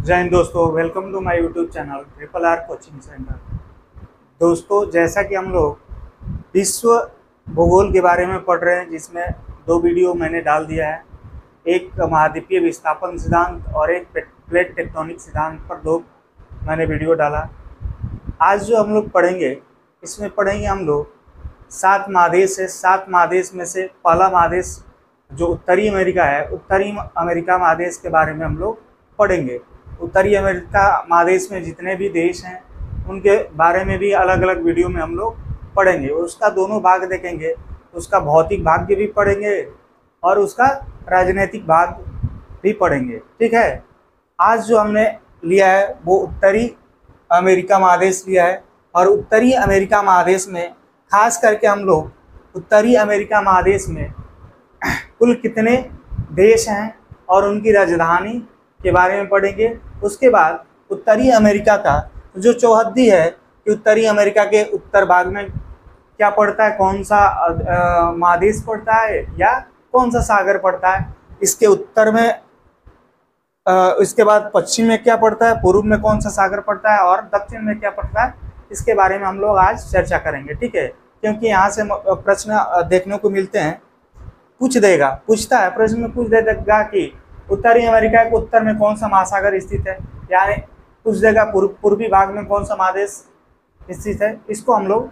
जय हिंद दोस्तों, welcome to my YouTube channel triple R coaching centre. दोस्तों, जैसा कि हम लोग विश्व भूगोल के बारे में पढ़ रहे हैं, जिसमें 2 वीडियो मैंने डाल दिया है। एक महाद्वीपीय विस्थापन सिद्धांत और एक प्लेट टेक्टोनिक सिद्धांत पर 2 मैंने वीडियो डाला। आज जो हम लोग पढ़ेंगे, इसमें पढ़ेंगे हम लोग 7 महादेश है। 7 महादेश में से पहला महादेश जो उत्तरी अमेरिका है, उत्तरी अमेरिका महादेश के बारे में हम लोग पढ़ेंगे। उत्तरी अमेरिका महादेश में जितने भी देश हैं उनके बारे में भी अलग अलग वीडियो में हम लोग पढ़ेंगे। उसका दोनों भाग देखेंगे, उसका भौतिक भाग भी पढ़ेंगे और उसका राजनीतिक भाग भी पढ़ेंगे। ठीक है, आज जो हमने लिया है वो उत्तरी अमेरिका महादेश लिया है। और उत्तरी अमेरिका महादेश में खास करके हम लोग उत्तरी अमेरिका महादेश में कुल कितने देश हैं और उनकी राजधानी के बारे में पढ़ेंगे। उसके बाद उत्तरी अमेरिका का जो चौहद्दी है कि उत्तरी अमेरिका के उत्तर भाग में क्या पड़ता है, कौन सा महादेश पड़ता है या कौन सा सागर पड़ता है, इसके उत्तर में इसके बाद पश्चिम में क्या पड़ता है, पूर्व में कौन सा सागर पड़ता है और दक्षिण में क्या पड़ता है, इसके बारे में हम लोग आज चर्चा करेंगे। ठीक है, क्योंकि यहाँ से प्रश्न देखने को मिलते हैं, पूछता है प्रश्न में पूछ देगा कि उत्तरी अमेरिका के उत्तर में कौन सा महासागर स्थित है, यानी पूछ देगा पूर्वी भाग में कौन सा महादेश स्थित है। इसको हम लोग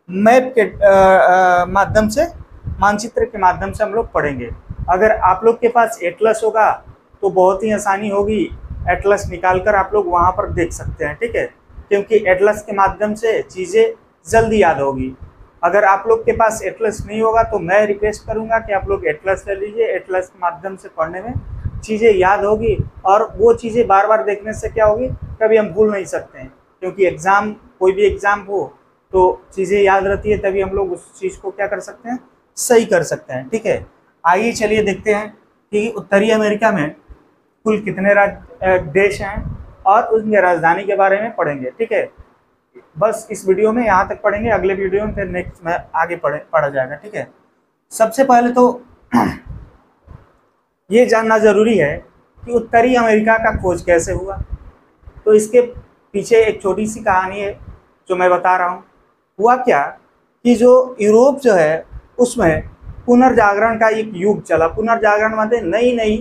मैप के माध्यम से, मानचित्र के माध्यम से हम लोग पढ़ेंगे। अगर आप लोग के पास एटलस होगा तो बहुत ही आसानी होगी, एटलस निकालकर आप लोग वहाँ पर देख सकते हैं। ठीक है, क्योंकि एटलस के माध्यम से चीज़ें जल्दी याद होगी। अगर आप लोग के पास एटलस नहीं होगा तो मैं रिक्वेस्ट करूंगा कि आप लोग एटलस ले लीजिए। एटलस के माध्यम से पढ़ने में चीज़ें याद होगी और वो चीज़ें बार बार देखने से क्या होगी, कभी हम भूल नहीं सकते हैं। क्योंकि एग्ज़ाम, कोई भी एग्ज़ाम हो तो चीज़ें याद रहती है, तभी हम लोग उस चीज़ को क्या कर सकते हैं, सही कर सकते हैं। ठीक है, आइए चलिए देखते हैं कि उत्तरी अमेरिका में कुल कितने देश हैं और उनकी राजधानी के बारे में पढ़ेंगे। ठीक है, बस इस वीडियो में यहाँ तक पढ़ेंगे, अगले वीडियो में फिर नेक्स्ट में आगे पढ़ा जाएगा। ठीक है, सबसे पहले तो ये जानना ज़रूरी है कि उत्तरी अमेरिका का खोज कैसे हुआ। तो इसके पीछे एक छोटी सी कहानी है जो मैं बता रहा हूँ। हुआ क्या कि जो यूरोप जो है उसमें पुनर्जागरण का एक युग चला। पुनर्जागरण मतलब नई नई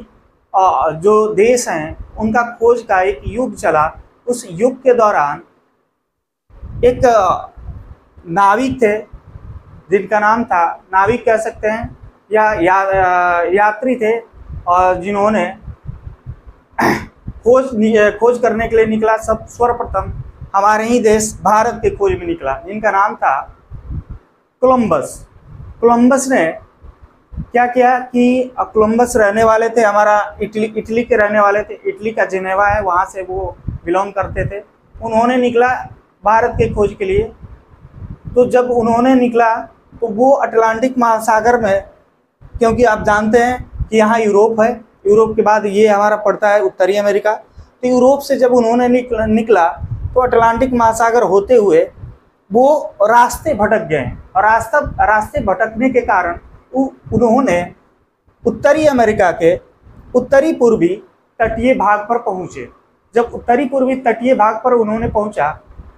जो देश हैं उनका खोज का एक युग चला। उस युग के दौरान एक नाविक थे जिनका नाम था, नाविक कह सकते हैं या यात्री थे, और जिन्होंने खोज करने के लिए निकला। सब सर्वप्रथम हमारे ही देश भारत के खोज में निकला, जिनका नाम था कोलंबस। कोलंबस ने क्या किया कि कोलंबस रहने वाले थे हमारा इटली के रहने वाले थे। इटली का जिनेवा है, वहाँ से वो बिलोंग करते थे। उन्होंने निकला भारत के खोज के लिए। तो जब उन्होंने निकला तो वो अटलांटिक महासागर में, क्योंकि आप जानते हैं कि यहाँ यूरोप है, यूरोप के बाद ये हमारा पड़ता है उत्तरी अमेरिका। तो यूरोप से जब उन्होंने निकला तो अटलांटिक महासागर होते हुए वो रास्ते भटक गए, और रास्ते भटकने के कारण उन्होंने उत्तरी अमेरिका के उत्तरी पूर्वी तटीय भाग पर पहुँचे। जब उत्तरी पूर्वी तटीय भाग पर उन्होंने पहुँचा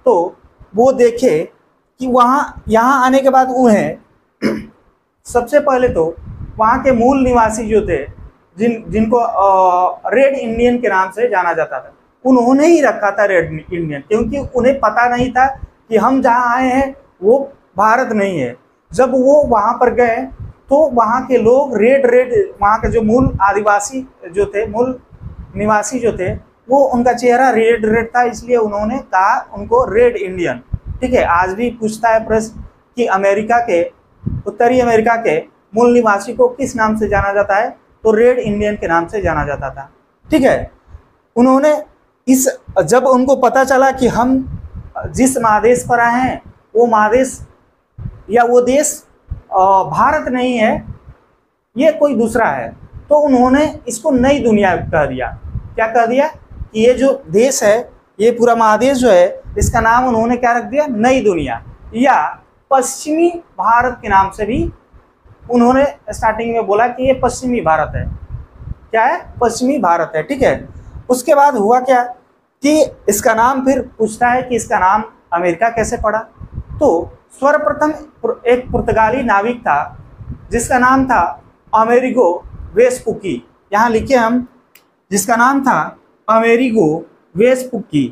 तो वो देखे कि यहाँ आने के बाद उन्हें सबसे पहले तो वहाँ के मूल निवासी जो थे, जिनको रेड इंडियन के नाम से जाना जाता था, उन्होंने ही रखा था रेड इंडियन, क्योंकि उन्हें पता नहीं था कि हम जहाँ आए हैं वो भारत नहीं है। जब वो वहाँ पर गए तो वहाँ के लोग वहाँ के जो मूल आदिवासी जो थे, मूल निवासी जो थे, वो उनका चेहरा रेड था, इसलिए उन्होंने कहा उनको रेड इंडियन। ठीक है, आज भी पूछता है प्रश्न कि उत्तरी अमेरिका के मूल निवासी को किस नाम से जाना जाता है, तो रेड इंडियन के नाम से जाना जाता था। ठीक है, उन्होंने जब उनको पता चला कि हम जिस महादेश पर आए हैं वो महादेश या वो देश भारत नहीं है, ये कोई दूसरा है, तो उन्होंने इसको नई दुनिया कह दिया। क्या कह दिया कि ये जो देश है, ये पूरा महादेश जो है, इसका नाम उन्होंने क्या रख दिया, नई दुनिया, या पश्चिमी भारत के नाम से भी उन्होंने स्टार्टिंग में बोला कि ये पश्चिमी भारत है। क्या है, पश्चिमी भारत है। ठीक है, उसके बाद हुआ क्या कि इसका नाम, फिर पूछता है कि इसका नाम अमेरिका कैसे पड़ा। तो सर्वप्रथम एक पुर्तगाली नाविक था जिसका नाम था अमेरिगो वेस्पुकी। यहाँ लिखे हम, जिसका नाम था अमेरिगो वेस्पुकी।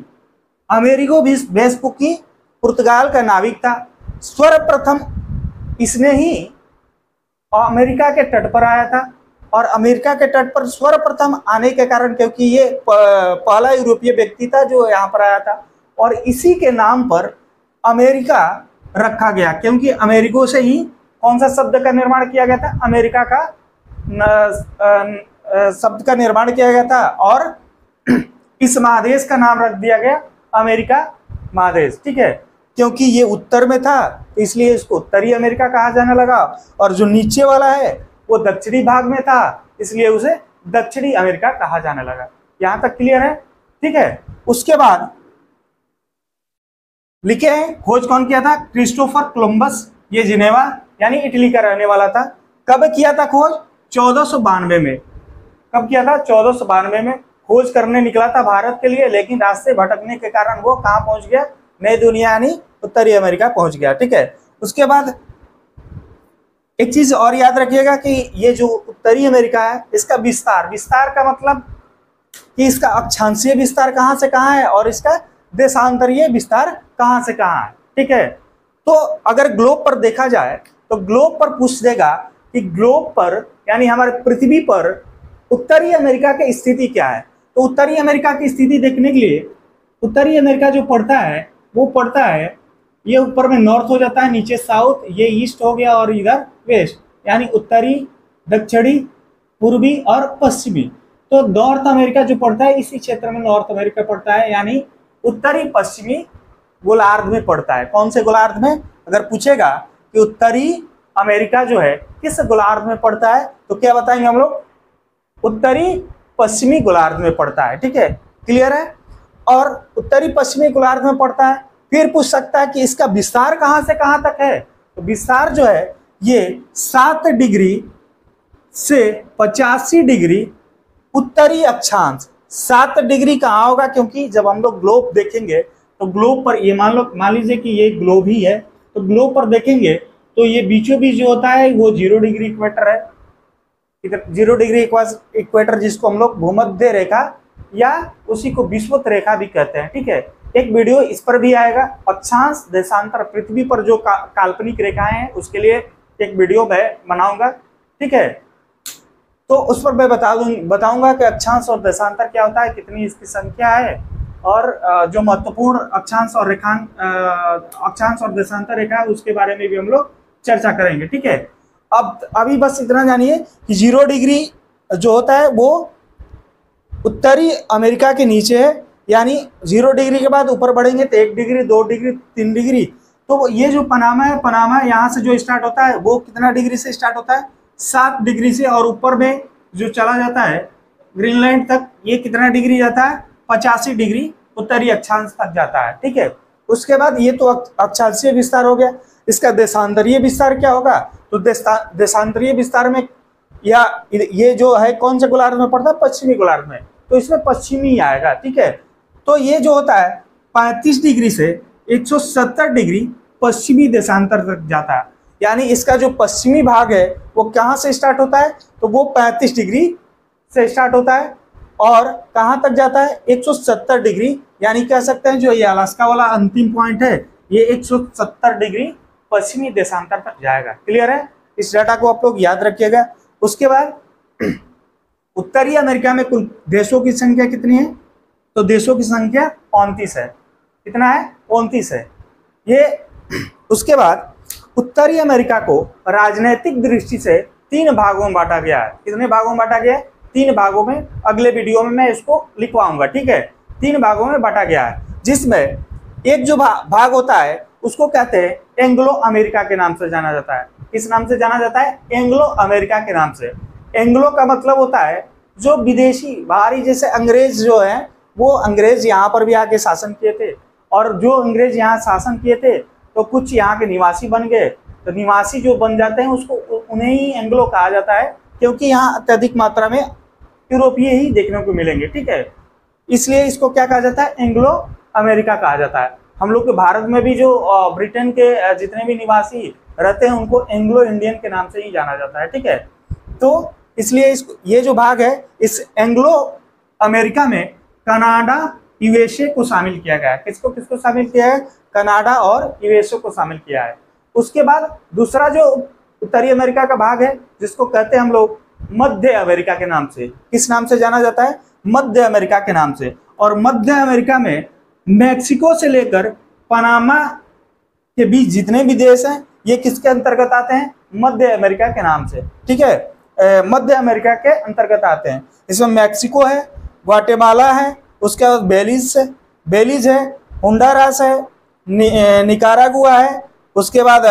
अमेरिगो वेस्पुकी पुर्तगाल का नाविक था। सर्वप्रथम इसने ही अमेरिका के तट पर आया था, और अमेरिका के तट पर सर्वप्रथम आने के कारण, क्योंकि ये पहला यूरोपीय व्यक्ति था जो यहाँ पर आया था, और इसी के नाम पर अमेरिका रखा गया, क्योंकि अमेरिगो से ही कौन सा शब्द का निर्माण किया गया था, अमेरिका का शब्द का निर्माण किया गया था, और इस महादेश का नाम रख दिया गया अमेरिका महादेश। ठीक है, क्योंकि ये उत्तर में था इसलिए इसको उत्तरी अमेरिका कहा जाने लगा, और जो नीचे वाला है वो दक्षिणी भाग में था इसलिए उसे दक्षिणी अमेरिका कहा जाने लगा। यहां तक क्लियर है? ठीक है। उसके बाद लिखे हैं खोज कौन किया था? Christopher Columbus. ये जिनेवा यानी इटली का रहने वाला था। कब किया था खोज? 1492 में। कब किया था? 1492 में खोज करने निकला था भारत के लिए, लेकिन रास्ते भटकने के कारण वो कहाँ पहुंच गया? नई दुनिया यानी उत्तरी अमेरिका पहुंच गया। ठीक है। उसके बाद एक चीज और याद रखिएगा कि ये जो उत्तरी अमेरिका है इसका विस्तार, विस्तार का मतलब कि इसका अक्षांशीय विस्तार कहाँ से कहाँ है और इसका देशांतरीय विस्तार कहाँ से कहाँ है। ठीक है। तो अगर ग्लोब पर देखा जाए तो ग्लोब पर पूछ देगा कि ग्लोब पर यानी हमारे पृथ्वी पर उत्तरी अमेरिका की स्थिति क्या है। तो उत्तरी अमेरिका की स्थिति देखने के लिए उत्तरी अमेरिका जो पड़ता है वो पड़ता है, ये ऊपर में नॉर्थ हो जाता है, नीचे साउथ, ये ईस्ट हो गया और इधर वेस्ट, यानी उत्तरी, दक्षिणी, पूर्वी और पश्चिमी। तो नॉर्थ अमेरिका जो पड़ता है इसी क्षेत्र में नॉर्थ अमेरिका पड़ता है, यानी उत्तरी पश्चिमी गोलार्ध में पड़ता है। कौन से गोलार्ध में? अगर पूछेगा कि उत्तरी अमेरिका जो है किस गोलार्ध में पड़ता है तो क्या बताएंगे हम लोग? उत्तरी पश्चिमी गोलार्ध में पड़ता है। ठीक है, क्लियर है। और उत्तरी पश्चिमी गोलार्ध में पड़ता है। फिर पूछ सकता है कि इसका विस्तार कहां से कहां तक है। तो विस्तार जो है ये 7 डिग्री से 85 डिग्री उत्तरी अक्षांश। 7 डिग्री कहाँ होगा? क्योंकि जब हम लोग ग्लोब देखेंगे तो ग्लोब पर ये मान लीजिए कि ये ग्लोब ही है, तो ग्लोब पर देखेंगे तो ये बीचों बीच जो होता है वो 0 डिग्री इक्वेटर है। इधर 0 डिग्री इक्वेटर जिसको हम लोग भूमध्य रेखा या उसी को विषुवत रेखा भी कहते हैं। ठीक है, एक वीडियो इस पर भी आएगा। अक्षांश देशांतर पृथ्वी पर जो काल्पनिक रेखाएं हैं उसके लिए एक वीडियो मैं बनाऊंगा। ठीक है, तो उस पर मैं बताऊंगा कि अक्षांश और देशांतर क्या होता है, कितनी इसकी संख्या है, और जो महत्वपूर्ण अक्षांश और देशांतर रेखा है उसके बारे में भी हम लोग चर्चा करेंगे। ठीक है, अभी बस इतना जानिए कि 0 डिग्री जो होता है वो उत्तरी अमेरिका के नीचे है, यानी 0 डिग्री के बाद ऊपर बढ़ेंगे तो 1 डिग्री, 2 डिग्री, 3 डिग्री। तो ये जो पनामा है, पनामा यहाँ से जो स्टार्ट होता है वो कितना डिग्री से स्टार्ट होता है? 7 डिग्री से, और ऊपर में जो चला जाता है ग्रीनलैंड तक, ये कितना डिग्री जाता है? 85 डिग्री उत्तरी अक्षांश तक जाता है। ठीक है, उसके बाद ये तो अक्षांशीय विस्तार हो गया। इसका देशांतरीय विस्तार क्या होगा? तो देशांतरीय विस्तार में या ये जो है कौन से गोलार्ध में पड़ता है? पश्चिमी गोलार्ध में, तो इसमें पश्चिमी आएगा। ठीक है, तो ये जो होता है 35 डिग्री से 170 डिग्री पश्चिमी देशांतर तक जाता है, यानी इसका जो पश्चिमी भाग है वो कहाँ से स्टार्ट होता है? तो वो 35 डिग्री से स्टार्ट होता है और कहाँ तक जाता है? 170 डिग्री, यानी कह सकते हैं जो ये अलास्का वाला अंतिम पॉइंट है ये 170 डिग्री पश्चिमी देशांतर तक जाएगा। क्लियर है? इस डाटा को आप लोग याद रखिएगा। उसके बाद उत्तरी अमेरिका में कुल देशों की संख्या कितनी है? तो देशों की संख्या 29 है। कितना है? 29 है ये। उसके बाद उत्तरी अमेरिका को राजनीतिक दृष्टि से 3 भागों में बांटा गया है। कितने भागों में बांटा गया है? 3 भागों में। अगले वीडियो में मैं इसको लिखवाऊंगा। ठीक है, 3 भागों में बांटा गया है, जिसमें एक जो भाग होता है उसको कहते हैं एंग्लो अमेरिका के नाम से जाना जाता है। किस नाम से जाना जाता है? एंग्लो अमेरिका के नाम से। एंग्लो का मतलब होता है जो विदेशी बाहरी, जैसे अंग्रेज जो है वो अंग्रेज यहाँ पर भी आके शासन किए थे, और जो अंग्रेज यहाँ शासन किए थे तो कुछ यहाँ के निवासी बन गए, तो निवासी जो बन जाते हैं उसको उन्हें ही एंग्लो कहा जाता है, क्योंकि यहाँ अत्यधिक मात्रा में यूरोपीय ही देखने को मिलेंगे। ठीक है, इसलिए इसको क्या कहा जाता है, एंग्लो अमेरिका कहा जाता है। हम लोग के भारत में भी जो ब्रिटेन के जितने भी निवासी रहते हैं उनको एंग्लो इंडियन के नाम से ही जाना जाता है, ठीक है। तो इसलिए ये जो भाग है इस एंग्लो अमेरिका में कनाडा यूएसए को शामिल किया गया है। किसको किसको शामिल किया है, कनाडा और यूएसए को शामिल किया है। उसके बाद दूसरा जो उत्तरी अमेरिका का भाग है जिसको कहते हैं हम लोग मध्य अमेरिका के नाम से, किस नाम से जाना जाता है, मध्य अमेरिका के नाम से। और मध्य अमेरिका में मैक्सिको से लेकर पनामा के बीच जितने भी देश हैं ये किसके अंतर्गत आते हैं, मध्य अमेरिका के नाम से, ठीक है, मध्य अमेरिका के अंतर्गत आते हैं। इसमें मैक्सिको है, ग्वाटेमाला है, उसके बाद बेलीज है, होंडुरास है, निकारागुआ है, उसके बाद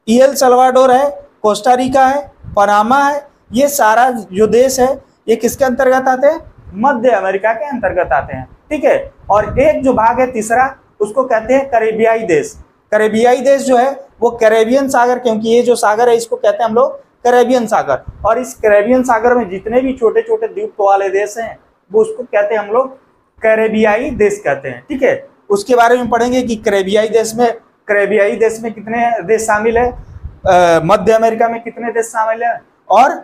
एल सल्वाडोर है, कोस्टा रिका है, पनामा है। ये सारा जो देश है ये किसके अंतर्गत आते हैं, मध्य अमेरिका के अंतर्गत आते हैं, ठीक है। और एक जो भाग है तीसरा उसको कहते हैं कैरेबियाई देश। कैरेबियाई देश जो है वो कैरेबियन सागर, क्योंकि ये जो सागर है इसको कहते हैं हम लोग कैरेबियन सागर, और इस कैरेबियन सागर में जितने भी छोटे छोटे द्वीप वाले देश हैं वो उसको कहते हैं हम लोग कैरेबियाई देश कहते हैं, ठीक है। उसके बारे में पढ़ेंगे कि कैरेबियाई देश में कितने देश शामिल है, मध्य अमेरिका में कितने देश शामिल है, और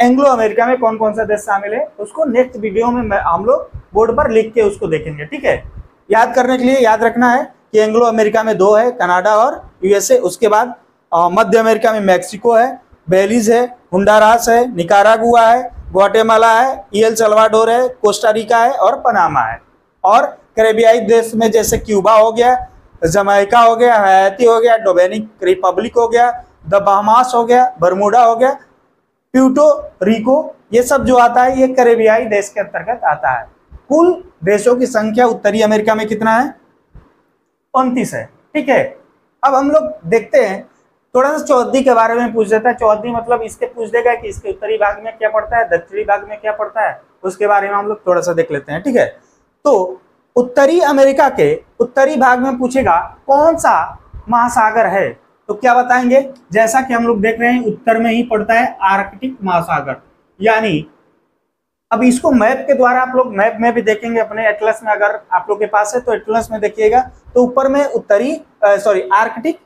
एंग्लो अमेरिका में कौन कौन सा देश शामिल है, उसको नेक्स्ट वीडियो में हम लोग बोर्ड पर लिख के उसको देखेंगे, ठीक है। याद करने के लिए याद रखना है कि एंग्लो अमेरिका में दो है, कनाडा और यूएसए। उसके बाद मध्य अमेरिका में मैक्सिको है, बेलीज है, होंडुरास है, निकारागुआ है, ग्वाटेमाला है, एल सल्वाडोर है, कोस्टा रिका है और पनामा है। और कैरेबियाई देश में जैसे क्यूबा हो गया, जमैका हो गया, हैती हो गया, डोमिनिक रिपब्लिक हो गया, द बहामास हो गया, बरमूडा हो गया, प्यूर्टो रिको, ये सब जो आता है ये कैरेबियाई देश के अंतर्गत आता है। कुल देशों की संख्या उत्तरी अमेरिका में कितना है, 29 है, ठीक है। अब हम लोग देखते हैं थोड़ा सा चौहद्दी के बारे में पूछ देता है। चौहद्दी मतलब इसके पूछ देगा कि इसके उत्तरी भाग में क्या पड़ता है, दक्षिणी भाग में क्या पड़ता है, उसके बारे में हम लोग थोड़ा सा देख लेते हैं, ठीक है। तो उत्तरी अमेरिका के उत्तरी भाग में पूछेगा कौन सा महासागर है, तो क्या बताएंगे, जैसा कि हम लोग देख रहे हैं उत्तर में ही पड़ता है आर्कटिक महासागर। यानी अब इसको मैप के द्वारा आप लोग मैप में भी देखेंगे, अपने एटलस में अगर आप लोग के पास है तो एटलस में देखिएगा तो ऊपर में आर्कटिक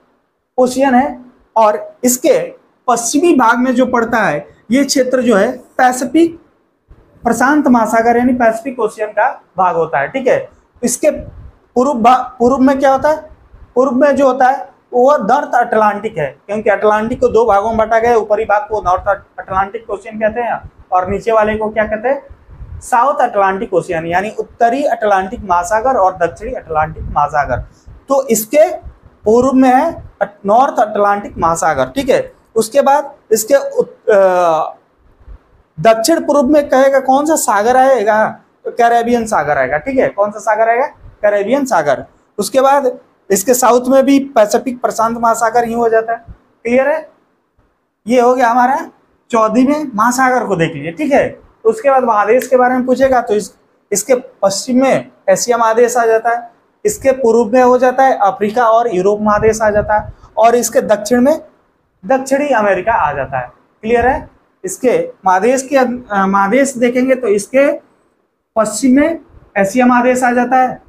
ओशियन है, और इसके पश्चिमी भाग में जो पड़ता है ये क्षेत्र जो है पैसिफिक प्रशांत महासागर यानी पैसिफिक ओशियन का भाग होता है, ठीक है। इसके पूर्व में क्या होता है, पूर्व में जो होता है वो नॉर्थ अटलांटिक है, क्योंकि अटलांटिक को दो भागों में बांटा गया है। ऊपरी भाग को नॉर्थ अटलांटिक ओशियन कहते हैं और नीचे वाले को क्या कहते हैं, साउथ अटलांटिक ओशियन, यानी उत्तरी अटलांटिक महासागर और दक्षिणी अटलांटिक महासागर। तो इसके पूर्व में है नॉर्थ अटलांटिक महासागर, ठीक है। उसके बाद इसके दक्षिण पूर्व में कहेगा कौन सा सागर आएगा, तो कैरेबियन सागर आएगा, ठीक है। कौन सा सागर आएगा, कैरेबियन सागर। उसके बाद इसके साउथ में भी पैसिफिक प्रशांत महासागर ही हो जाता है, क्लियर है। ये हो गया हमारा 14वें महासागर को देख लीजिए, ठीक है। उसके बाद महादेश के बारे में पूछेगा तो इसके पश्चिम में एशिया महादेश आ जाता है, इसके पूर्व में हो जाता है अफ्रीका और यूरोप महादेश आ जाता है, और इसके दक्षिण में दक्षिणी अमेरिका आ जाता है, क्लियर है। इसके महादेश देखेंगे तो इसके पश्चिम में एशिया महादेश आ जाता है,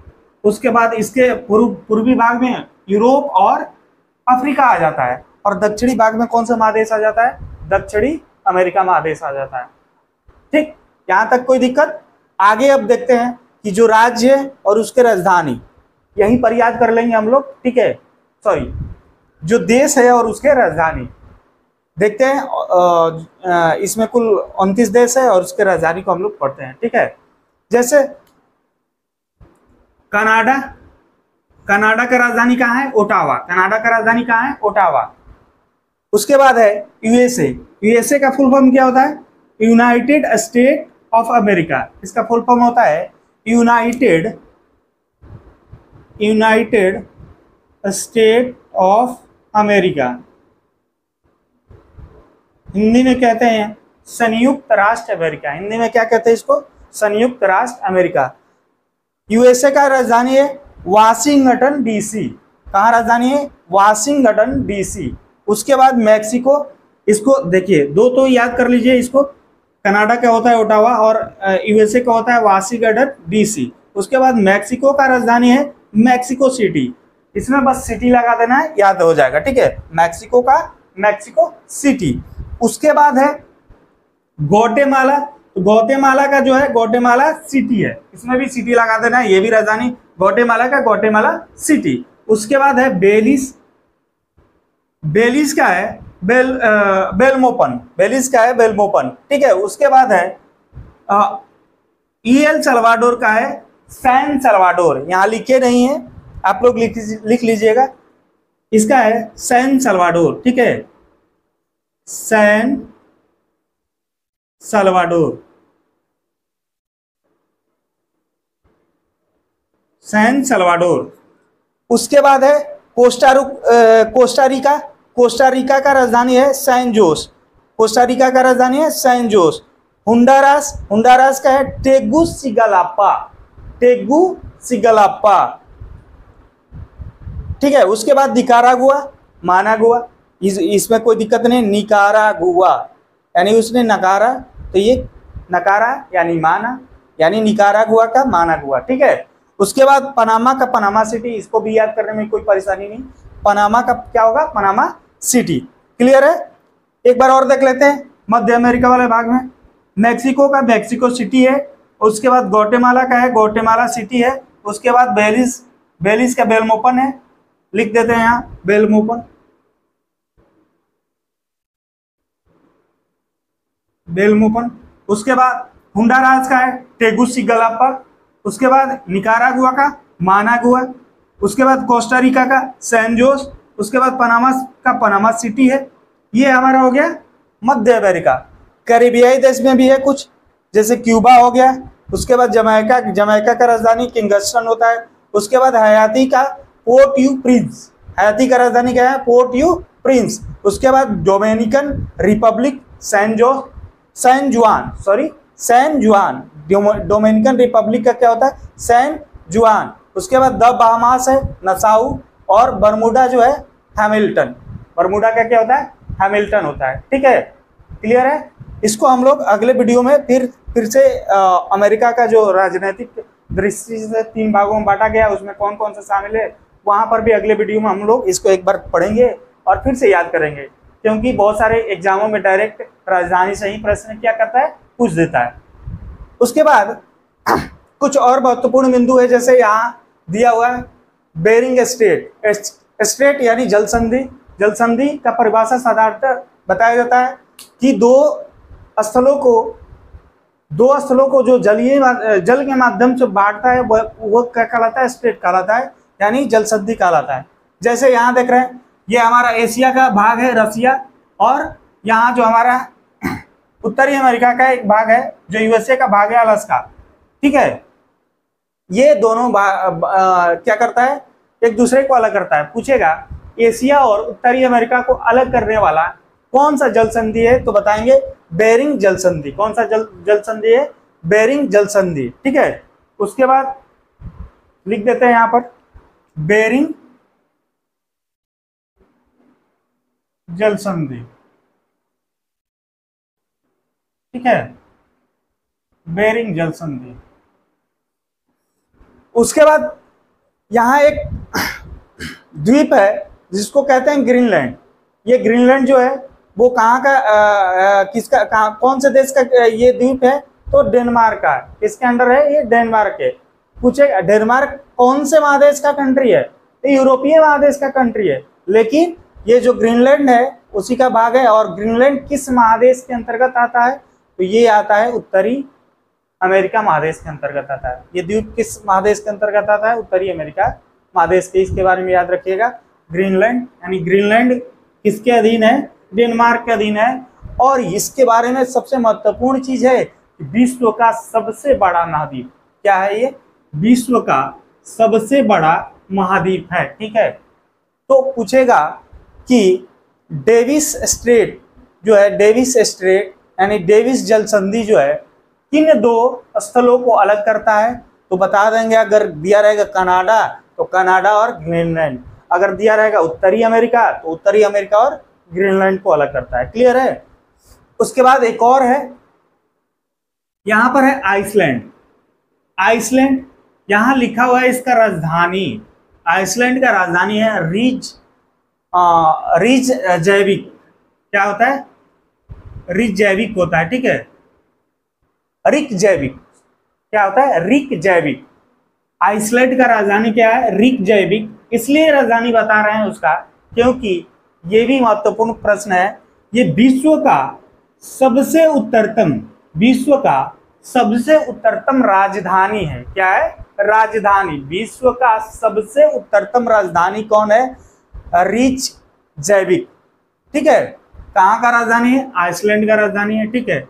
उसके बाद इसके पूर्वी भाग में यूरोप और अफ्रीका आ जाता है, और दक्षिणी भाग में कौन सा महादेश आ जाता है, दक्षिणी अमेरिका महादेश आ जाता है, ठीक। यहाँ तक कोई दिक्कत। आगे अब देखते हैं कि जो राज्य है और उसके राजधानी यहीं पर याद कर लेंगे हम लोग, ठीक है। जो देश है और उसके राजधानी देखते हैं। इसमें कुल 29 देश है और उसके राजधानी को हम लोग पढ़ते हैं, ठीक है। जैसे कनाडा का राजधानी कहाँ है, ओटावा। कनाडा का राजधानी कहाँ है, ओटावा। उसके बाद है यूएसए का फुल फॉर्म क्या होता है, यूनाइटेड स्टेट ऑफ अमेरिका। इसका फुल फॉर्म होता है United state of America. Hindi में कहते हैं संयुक्त राष्ट्र अमेरिका। हिंदी में क्या कहते हैं इसको, संयुक्त राष्ट्र अमेरिका। यूएसए का राजधानी है वाशिंगटन डीसी। कहाँ राजधानी है, वाशिंगटन डीसी। उसके बाद मैक्सिको, इसको देखिए दो तो याद कर लीजिए इसको, कनाडा का होता है ओटावा, और यूएसए का होता है वाशिंगटन डीसी। उसके बाद मैक्सिको का राजधानी है मैक्सिको सिटी। इसमें बस सिटी लगा देना है, याद हो जाएगा, ठीक है, मैक्सिको का मैक्सिको सिटी। उसके बाद है ग्वाटेमाला। तो ग्वाटेमाला का जो है ग्वाटेमाला सिटी है, इसमें भी सिटी लगा देना है, ये भी राजधानी ग्वाटेमाला का ग्वाटेमाला सिटी। उसके बाद है बेलिस। बेलिस का है बेलमोपन। बेलिस का है बेलमोपन, ठीक है। उसके बाद है एल सल्वाडोर का है सैन सल्वाडोर। यहाँ लिखे नहीं है, आप लोग लिख लीजिएगा। इसका है सैन सल्वाडोर, ठीक है, सैन सल्वाडोर, सैन सल्वाडोर। उसके बाद है कोस्टारिका। कोस्टारिका का राजधानी है सैन जोस। कोस्टारिका का राजधानी है सैन जोस। हुंडारास। हुंडारास का है टेगुसिगालापा। टेगुसिगालापा, ठीक है। उसके बाद निकारागुआ, मानागुआ, इसमें कोई दिक्कत नहीं, निकारागुआ यानी उसने नकारा तो ये नकारा यानी माना, यानी निकारागुआ का मानागुआ, ठीक है। उसके बाद पनामा का पनामा सिटी, इसको भी याद करने में कोई परेशानी नहीं। पनामा का क्या होगा, पनामा सिटी, क्लियर है। एक बार और देख लेते हैं मध्य अमेरिका वाले भाग में। मैक्सिको का मैक्सिको सिटी है। उसके बाद ग्वाटेमाला का है ग्वाटेमाला सिटी है। उसके बाद बेलिस, बेलिस का बेलमोपन है, लिख देते हैं यहाँ बेलमोपन, बेलमोपन। उसके बाद हुंडारास का है टेगुसिगालापा। उसके बाद निकारागुआ का मानागुआ। उसके बाद कोस्टारिका का सैन जोस। उसके बाद पनामा का पनामा सिटी है। ये हमारा हो गया मध्य अमेरिका। कैरिबियाई देश में भी है कुछ, जैसे क्यूबा हो गया। उसके बाद जमैका, जमैका का राजधानी किंगस्टन होता है। उसके बाद हयाती का पोर्ट यू प्रिंस। हयाती का राजधानी क्या है, पोर्ट यू प्रिंस। उसके बाद डोमिनिकन रिपब्लिक सैन जुआन, सॉरी सैन जुआन। डोमिनिकन रिपब्लिक का क्या होता है, सैन जुआन। उसके बाद द बहामास है नसाउ, और बरमुडा जो है हैमिल्टन। बरमुडा का क्या होता है, हैमिल्टन होता है, ठीक है, क्लियर है। इसको हम लोग अगले वीडियो में फिर से अमेरिका का जो राजनीतिक दृष्टि से 3 भागों में बांटा गया, उसमें कौन कौन सा शामिल है, वहां पर भी अगले वीडियो में हम लोग इसको एक बार पढ़ेंगे और फिर से याद करेंगे, क्योंकि बहुत सारे एग्जामों में डायरेक्ट राजधानी से ही प्रश्न क्या करता है, पूछ देता है। उसके बाद कुछ और महत्वपूर्ण बिंदु है, जैसे यहाँ दिया हुआ है बेरिंग स्ट्रेट। स्ट्रेट यानी जल संधि। जल संधि का परिभाषा साधारणतः बताया जाता है कि दो स्थलों को जो जल के माध्यम से बांटता है वो क्या कहलाता है, स्ट्रेट कहलाता है, यानी जल संधि कहलाता है। जैसे यहाँ देख रहे हैं, ये हमारा एशिया का भाग है रसिया, और यहाँ जो हमारा उत्तरी अमेरिका का एक भाग है जो यूएसए का भाग है अलास्का, ठीक है। ये दोनों क्या करता है, एक दूसरे को अलग करता है। पूछेगा एशिया और उत्तरी अमेरिका को अलग करने वाला कौन सा जल संधि है, तो बताएंगे बेरिंग जल संधि। कौन सा जल संधि है, बेरिंग जल संधि, ठीक है। उसके बाद लिख देते हैं यहाँ पर बेरिंग जल संधि, ठीक है, बेरिंग जल संधि। उसके बाद यहाँ एक द्वीप है जिसको कहते हैं ग्रीनलैंड। ये ग्रीनलैंड जो है वो कहाँ का कौन से देश का ये द्वीप है, तो डेनमार्क का। किसके अंडर है, ये डेनमार्क है। पूछेगा डेनमार्क कौन से महादेश का कंट्री है, तो यूरोपीय महादेश का कंट्री है, लेकिन ये जो ग्रीनलैंड है उसी का भाग है। और ग्रीनलैंड किस महादेश के अंतर्गत आता है, तो ये आता है उत्तरी अमेरिका महादेश के अंतर्गत आता है। ये द्वीप किस महादेश के अंतर्गत आता है, उत्तरी अमेरिका महादेश के। इसके बारे में याद रखिएगा, ग्रीनलैंड यानी ग्रीनलैंड किसके अधीन है, डेनमार्क के अधीन है। और इसके बारे में सबसे महत्वपूर्ण चीज है कि विश्व का सबसे बड़ा महाद्वीप क्या है, ये विश्व का सबसे बड़ा महाद्वीप है, ठीक है। तो पूछेगा कि डेविस स्ट्रेट जो है, डेविस स्ट्रेट यानी डेविस जल संधि जो है किन दो स्थलों को अलग करता है, तो बता देंगे। अगर दिया रहेगा कनाडा तो कनाडा और ग्रीनलैंड, अगर दिया रहेगा उत्तरी अमेरिका तो उत्तरी अमेरिका और ग्रीनलैंड को अलग करता है, क्लियर है। उसके बाद एक और है यहाँ पर है आइसलैंड। आइसलैंड यहाँ लिखा हुआ है इसका राजधानी, आइसलैंड का राजधानी है रिज जैविक। क्या होता है? रिक जैविक होता है, ठीक है। रिक जैविक क्या होता है? रिक जैविक। आइसलैंड का राजधानी क्या है? रिक जैविक। इसलिए राजधानी बता रहे हैं उसका क्योंकि ये भी महत्वपूर्ण प्रश्न है। ये विश्व का सबसे उत्तरतम राजधानी है। क्या है? राजधानी। विश्व का सबसे उत्तरतम राजधानी कौन है? रिच जैविक, ठीक है। कहाँ का राजधानी है? आइसलैंड का राजधानी है, ठीक है।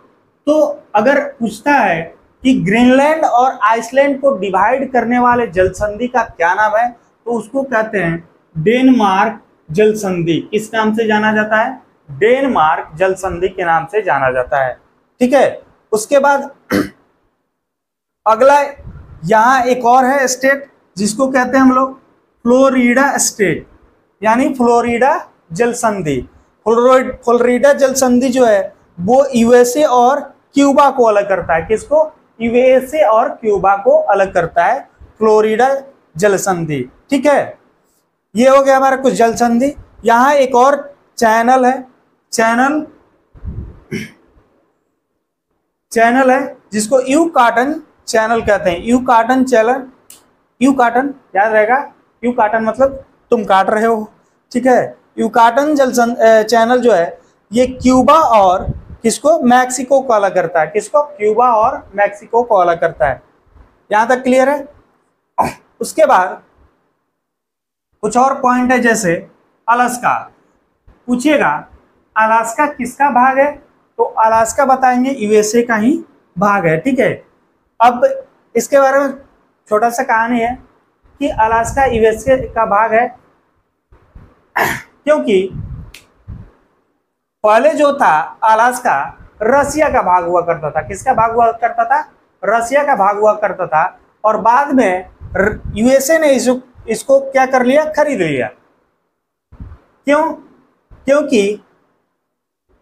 तो अगर पूछता है कि ग्रीनलैंड और आइसलैंड को डिवाइड करने वाले जल संधि का क्या नाम है, तो उसको कहते हैं डेनमार्क जल संधि। किस नाम से जाना जाता है? डेनमार्क जल संधि के नाम से जाना जाता है, ठीक है। उसके बाद अगला यहाँ एक और है स्टेट जिसको कहते हैं हम लोग फ्लोरिडा स्टेट, यानी फ्लोरिडा जल संधि। फ्लोरिडा जल संधि जो है वो यूएसए और क्यूबा को अलग करता है। किसको? यूएसए और क्यूबा को अलग करता है फ्लोरिडा जल संधि, ठीक है। ये हो गया हमारा कुछ जल संधि। यहाँ एक और चैनल है, चैनल है जिसको यूकाटन चैनल कहते हैं। यूकाटन याद रहेगा। यूकाटन मतलब तुम काट रहे हो, ठीक है। यूकाटन चैनल जो है ये क्यूबा और किसको? मैक्सिको को अलग करता है। किसको? क्यूबा और मैक्सिको को अलग करता है। यहां तक क्लियर है। उसके बाद कुछ और पॉइंट है, जैसे अलास्का। पूछिएगा अलास्का किसका भाग है, तो अलास्का बताएंगे यूएसए का ही भाग है, ठीक है। अब इसके बारे में छोटा सा कहानी है कि अलास्का यूएसए का भाग है क्योंकि पहले जो था अलास्का रसिया का भाग हुआ करता था। किसका भाग हुआ करता था? रसिया का भाग हुआ करता था। और बाद में यूएसए ने इसको क्या कर लिया? खरीद लिया। क्यों? क्योंकि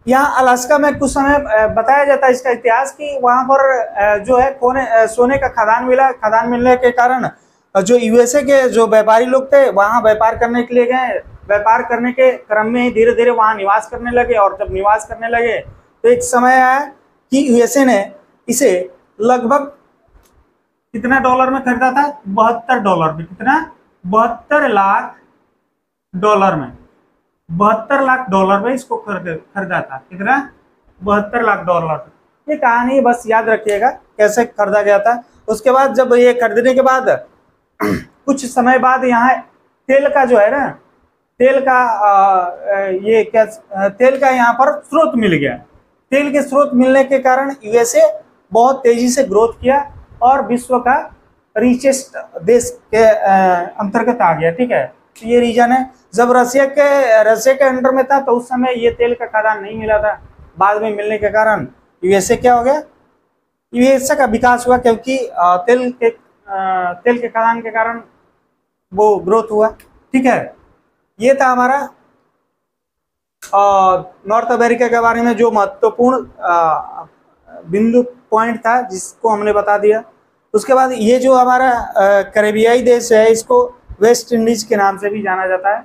यहाँ अलास्का में कुछ समय बताया जाता है इसका इतिहास कि वहां पर जो है सोने का खदान मिला। खदान मिलने के कारण जो यूएसए के जो व्यापारी लोग थे वहां व्यापार करने के लिए गए। व्यापार करने के क्रम में ही धीरे धीरे वहां निवास करने लगे, और जब निवास करने लगे तो एक समय आया कि यूएसए ने इसे लगभग कितना डॉलर में खरीदा था? $72 में। कितना? 72 लाख डॉलर में। 72 लाख डॉलर में इसको खरीदा था। कितना? 72 लाख डॉलर। ये कहानी बस याद रखिएगा कैसे खरीदा गया था। उसके बाद जब ये खरीदने के बाद कुछ समय बाद यहाँ तेल का जो है ना, तेल का यहाँ पर स्रोत मिल गया। तेल के स्रोत मिलने के कारण यूएसए बहुत तेजी से ग्रोथ किया और विश्व का रिचेस्ट देश के अंतर्गत आ गया, ठीक है। तो ये रीजन है। जब रसिया के अंडर में था तो उस समय ये तेल का खदान नहीं मिला था। बाद में मिलने के कारण यूएसए क्या हो गया? यूएसए का विकास हुआ क्योंकि तेल के खदान के कारण वो ग्रोथ हुआ, ठीक है। ये था हमारा नॉर्थ अमेरिका के बारे में जो महत्वपूर्ण बिंदु पॉइंट था जिसको हमने बता दिया। उसके बाद ये जो हमारा कैरेबियाई देश है इसको वेस्ट इंडीज के नाम से भी जाना जाता है।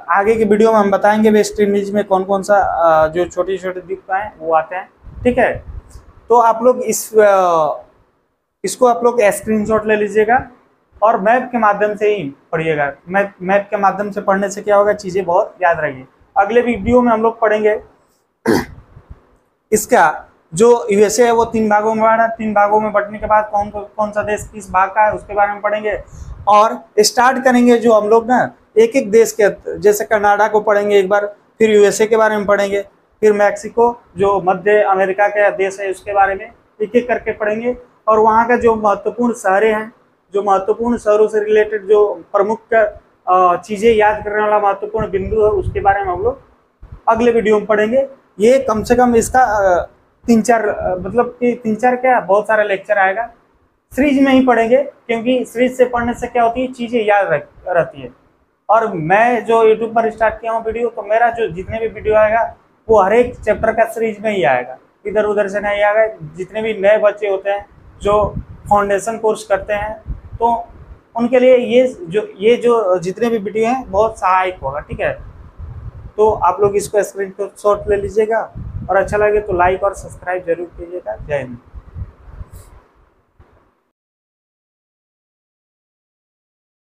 आगे के वीडियो में हम बताएंगे वेस्ट इंडीज में कौन कौन सा जो छोटे छोटे द्वीप हैं वो आते हैं, ठीक है। तो आप लोग इसको आप लोग स्क्रीनशॉट ले लीजिएगा और मैप के माध्यम से ही पढ़िएगा। मैप के माध्यम से पढ़ने से क्या होगा? चीज़ें बहुत याद रहेंगी। अगले वीडियो में हम लोग पढ़ेंगे इसका जो यूएसए है वो 3 भागों में बांटा। 3 भागों में बंटने के बाद कौन सा देश किस भाग का है उसके बारे में पढ़ेंगे। और स्टार्ट करेंगे जो हम लोग ना एक एक देश के, जैसे कनाडा को पढ़ेंगे एक बार, फिर यूएसए के बारे में पढ़ेंगे, फिर मैक्सिको जो मध्य अमेरिका का देश है उसके बारे में एक एक करके पढ़ेंगे। और वहाँ का जो महत्वपूर्ण शहरें हैं, जो महत्वपूर्ण शहरों से रिलेटेड जो प्रमुख चीज़ें याद करने वाला महत्वपूर्ण बिंदु है उसके बारे में हम लोग अगले वीडियो में पढ़ेंगे। ये कम से कम इसका 3-4 क्या बहुत सारा लेक्चर आएगा। सीरीज में ही पढ़ेंगे क्योंकि सीरीज से पढ़ने से क्या होती है? चीज़ें याद रहती है। और मैं जो यूट्यूब पर स्टार्ट किया हूँ वीडियो, तो मेरा जो जितने भी वीडियो आएगा वो हर एक चैप्टर का सीरीज में ही आएगा। इधर उधर से नहीं आएगा। जितने भी नए बच्चे होते हैं जो फाउंडेशन कोर्स करते हैं तो उनके लिए ये जो जितने भी वीडियो हैं बहुत सहायक होगा, ठीक है। तो आप लोग इसको स्क्रीनशॉट ले लीजिएगा और अच्छा लगे तो लाइक और सब्सक्राइब जरूर कीजिएगा। जय हिंद।